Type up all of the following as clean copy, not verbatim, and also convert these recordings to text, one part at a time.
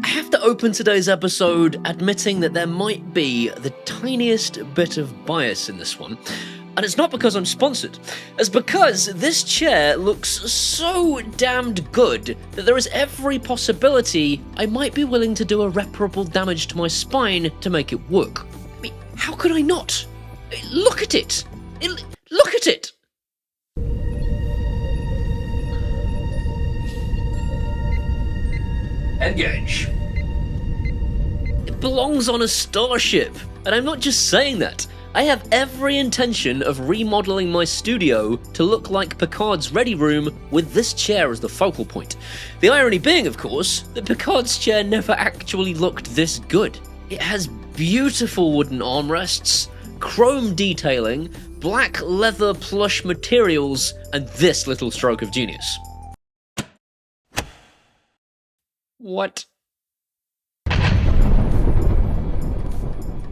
I have to open today's episode admitting that there might be the tiniest bit of bias in this one. And it's not because I'm sponsored. It's because this chair looks so damned good that there is every possibility I might be willing to do irreparable damage to my spine to make it work. I mean, how could I not? Look at it! Look at it! Engage. It belongs on a starship, and I'm not just saying that. I have every intention of remodeling my studio to look like Picard's ready room with this chair as the focal point. The irony being, of course, that Picard's chair never actually looked this good. It has beautiful wooden armrests, chrome detailing, black leather plush materials, and this little stroke of genius. What?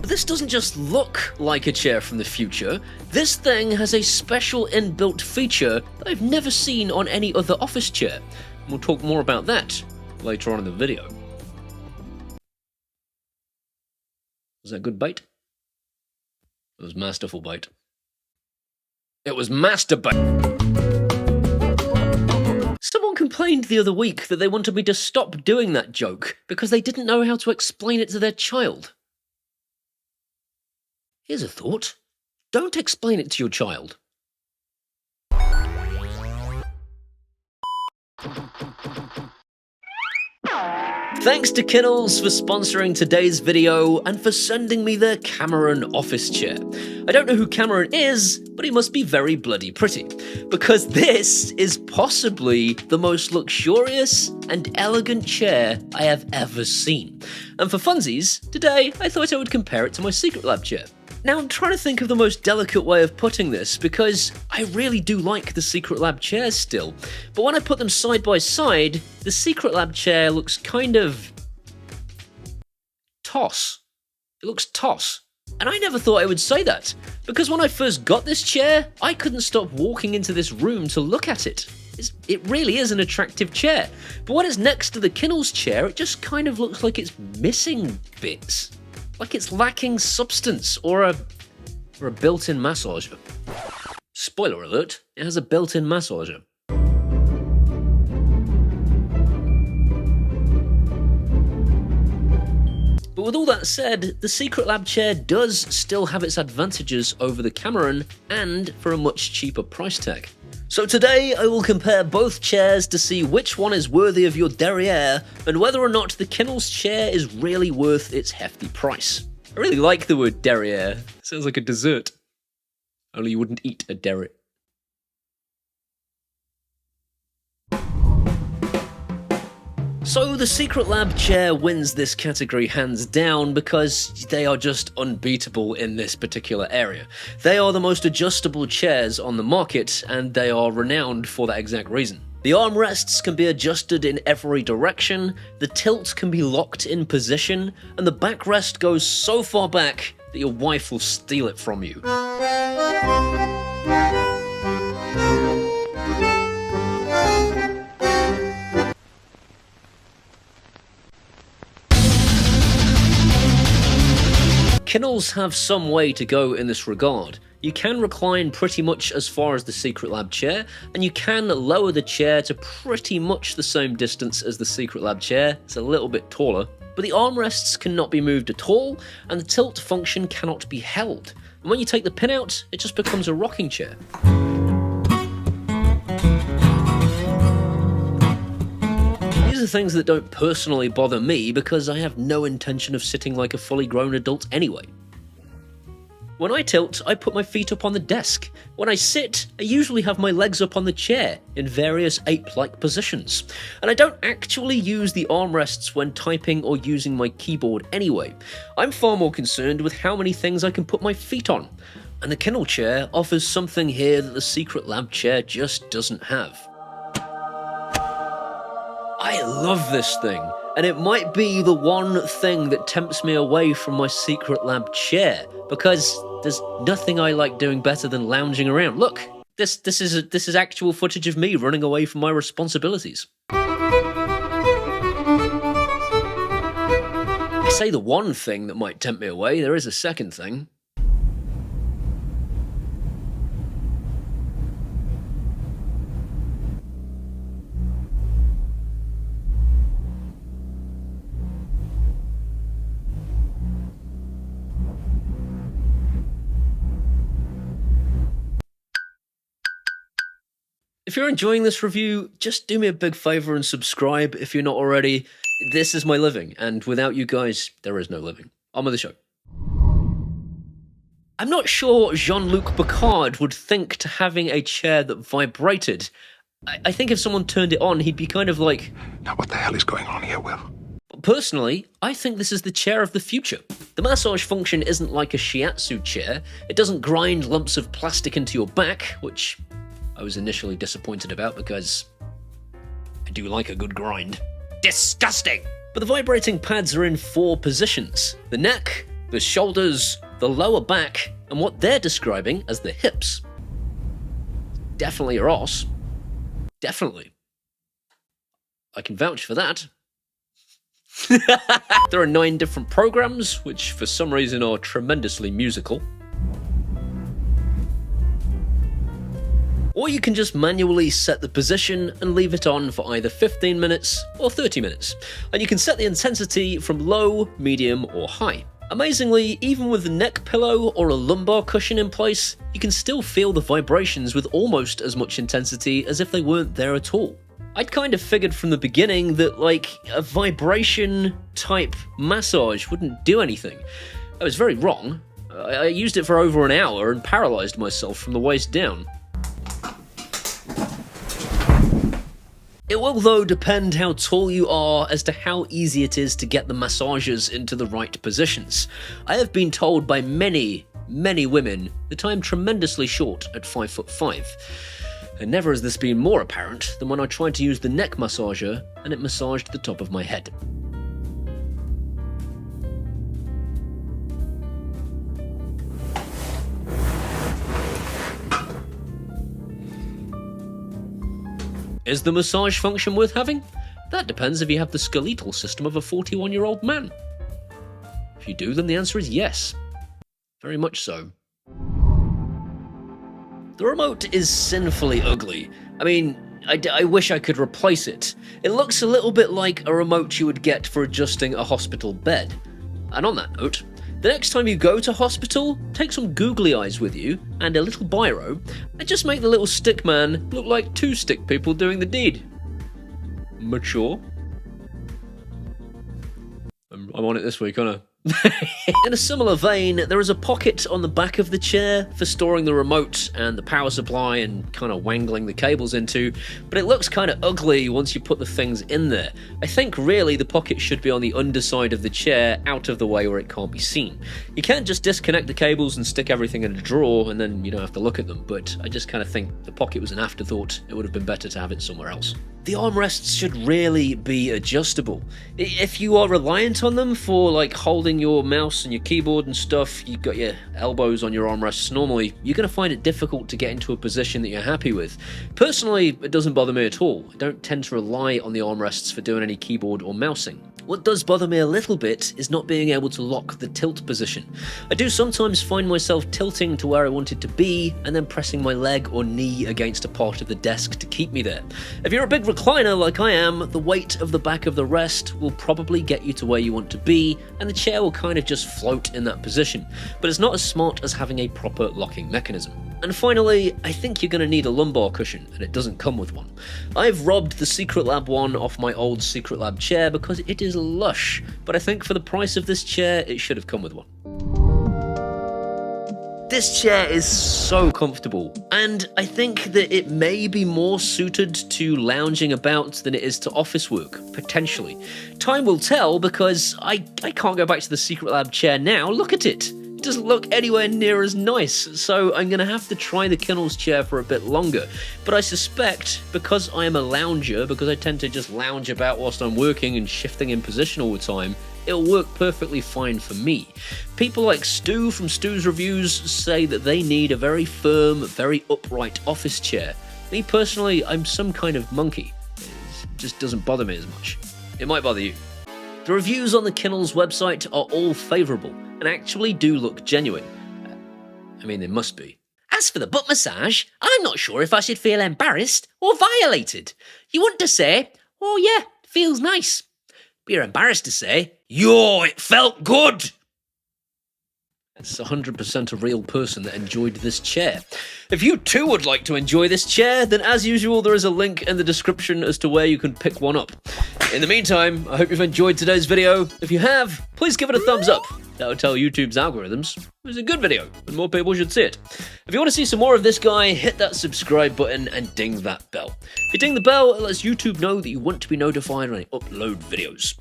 This doesn't just look like a chair from the future, this thing has a special inbuilt feature that I've never seen on any other office chair. And we'll talk more about that later on in the video. Was that good bait? It was masterful bait. It was master bait! Someone complained the other week that they wanted me to stop doing that joke because they didn't know how to explain it to their child. Here's a thought. Don't explain it to your child. Thanks to Kinnls for sponsoring today's video and for sending me their Cameron office chair. I don't know who Cameron is, but he must be very bloody pretty, because this is possibly the most luxurious and elegant chair I have ever seen. And for funsies, today I thought I would compare it to my Secretlab chair. Now, I'm trying to think of the most delicate way of putting this, because I really do like the Secretlab chairs still, but when I put them side by side, the Secretlab chair looks kind of toss. It looks toss. And I never thought I would say that, because when I first got this chair, I couldn't stop walking into this room to look at it. It really is an attractive chair, but when it's next to the Kinnls chair, it just kind of looks like it's missing bits. Like it's lacking substance, or a built-in massager. Spoiler alert, it has a built-in massager. But with all that said, the Secretlab chair does still have its advantages over the Cameron, and for a much cheaper price tag. So today I will compare both chairs to see which one is worthy of your derriere and whether or not the Kinnls chair is really worth its hefty price. I really like the word derriere. Sounds like a dessert. Only you wouldn't eat a derriere. So the Secretlab chair wins this category hands down because they are just unbeatable in this particular area. They are the most adjustable chairs on the market, and they are renowned for that exact reason. The armrests can be adjusted in every direction, the tilt can be locked in position, and the backrest goes so far back that your wife will steal it from you. Kinnls have some way to go in this regard. You can recline pretty much as far as the Secretlab chair, and you can lower the chair to pretty much the same distance as the Secretlab chair. It's a little bit taller, but the armrests cannot be moved at all, and the tilt function cannot be held. And when you take the pin out, it just becomes a rocking chair. These are things that don't personally bother me because I have no intention of sitting like a fully grown adult anyway. When I tilt, I put my feet up on the desk. When I sit, I usually have my legs up on the chair in various ape-like positions. And I don't actually use the armrests when typing or using my keyboard anyway. I'm far more concerned with how many things I can put my feet on. And the Kinnl chair offers something here that the Secretlab chair just doesn't have. I love this thing, and it might be the one thing that tempts me away from my Secretlab chair, because there's nothing I like doing better than lounging around. Look, this is actual footage of me running away from my responsibilities. say the one thing that might tempt me away, there is a second thing. If you're enjoying this review, just do me a big favor and subscribe if you're not already. This is my living, and without you guys, there is no living. On with the show. I'm not sure Jean-Luc Picard would think to having a chair that vibrated. I think if someone turned it on, he'd be kind of like, now what the hell is going on here, Will? Personally, I think this is the chair of the future. The massage function isn't like a shiatsu chair. It doesn't grind lumps of plastic into your back, which I was initially disappointed about because I do like a good grind. Disgusting! But the vibrating pads are in 4 positions: the neck, the shoulders, the lower back, and what they're describing as the hips. Definitely your arse. Definitely. I can vouch for that. There are 9 different programs, which for some reason are tremendously musical. Or you can just manually set the position and leave it on for either 15 minutes or 30 minutes. And you can set the intensity from low, medium, or high. Amazingly, even with the neck pillow or a lumbar cushion in place, you can still feel the vibrations with almost as much intensity as if they weren't there at all. I'd kind of figured from the beginning that, like, a vibration-type massage wouldn't do anything. I was very wrong. I used it for over an hour and paralysed myself from the waist down. It will, though, depend how tall you are as to how easy it is to get the massagers into the right positions. I have been told by many, many women that I am tremendously short at 5'5", and never has this been more apparent than when I tried to use the neck massager and it massaged the top of my head. Is the massage function worth having? That depends if you have the skeletal system of a 41-year-old man. If you do, then the answer is yes. Very much so. The remote is sinfully ugly. I mean, I wish I could replace it. It looks a little bit like a remote you would get for adjusting a hospital bed. And on that note, the next time you go to hospital, take some googly eyes with you and a little biro, and just make the little stick man look like 2 stick people doing the deed. Mature. I'm on it this week, aren't I? In a similar vein, there is a pocket on the back of the chair for storing the remote and the power supply and kind of wangling the cables into, but it looks kind of ugly once you put the things in there. I think really the pocket should be on the underside of the chair, out of the way where it can't be seen. You can't just disconnect the cables and stick everything in a drawer and then you don't have to look at them, but I just kind of think the pocket was an afterthought. It would have been better to have it somewhere else. The armrests should really be adjustable. If you are reliant on them for like holding your mouse and your keyboard and stuff, you've got your elbows on your armrests normally, you're going to find it difficult to get into a position that you're happy with. Personally, it doesn't bother me at all. I don't tend to rely on the armrests for doing any keyboard or mousing. What does bother me a little bit is not being able to lock the tilt position. I do sometimes find myself tilting to where I want it to be and then pressing my leg or knee against a part of the desk to keep me there. If you're a big recliner like I am, the weight of the back of the rest will probably get you to where you want to be and the chair will kind of just float in that position, but it's not as smart as having a proper locking mechanism. And finally, I think you're going to need a lumbar cushion, and it doesn't come with one. I've robbed the Secretlab one off my old Secretlab chair because it is lush, but I think for the price of this chair, it should have come with one. This chair is so comfortable, and I think that it may be more suited to lounging about than it is to office work, potentially. Time will tell, because I can't go back to the Secretlab chair now. Look at it. It doesn't look anywhere near as nice, so I'm going to have to try the Kinnls chair for a bit longer. But I suspect, because I am a lounger, because I tend to just lounge about whilst I'm working and shifting in position all the time, it'll work perfectly fine for me. People like Stu from Stu's Reviews say that they need a very firm, very upright office chair. Me personally, I'm some kind of monkey. It just doesn't bother me as much. It might bother you. The reviews on the Kinnls website are all favourable and actually do look genuine. I mean, they must be. As for the butt massage, I'm not sure if I should feel embarrassed or violated. You want to say, oh yeah, feels nice. But you're embarrassed to say, yo, it felt good. It's 100% a real person that enjoyed this chair. If you too would like to enjoy this chair, then as usual there is a link in the description as to where you can pick one up. In the meantime, I hope you've enjoyed today's video. If you have, please give it a thumbs up. That would tell YouTube's algorithms it was a good video and more people should see it. If you want to see some more of this guy, hit that subscribe button and ding that bell. If you ding the bell, it lets YouTube know that you want to be notified when I upload videos.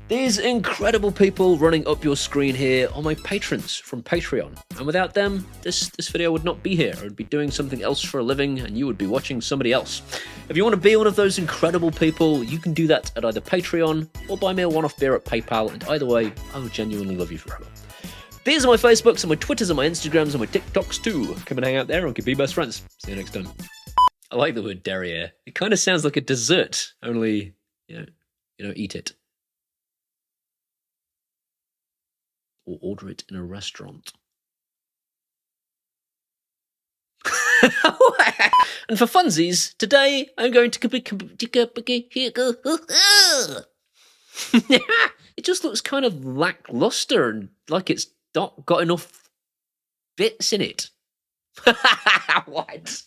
These incredible people running up your screen here are my patrons from Patreon, and without them, this video would not be here. I would be doing something else for a living, and you would be watching somebody else. If you want to be one of those incredible people, you can do that at either Patreon or buy me a one-off beer at PayPal, and either way, I will genuinely love you forever. These are my Facebooks and my Twitters and my Instagrams and my TikToks too. Come and hang out there and be best friends. See you next time. I like the word derriere. It kind of sounds like a dessert, only, you don't eat it. Or order it in a restaurant. And for funsies, today I'm going to it just looks kind of lackluster and like it's not got enough bits in it. What?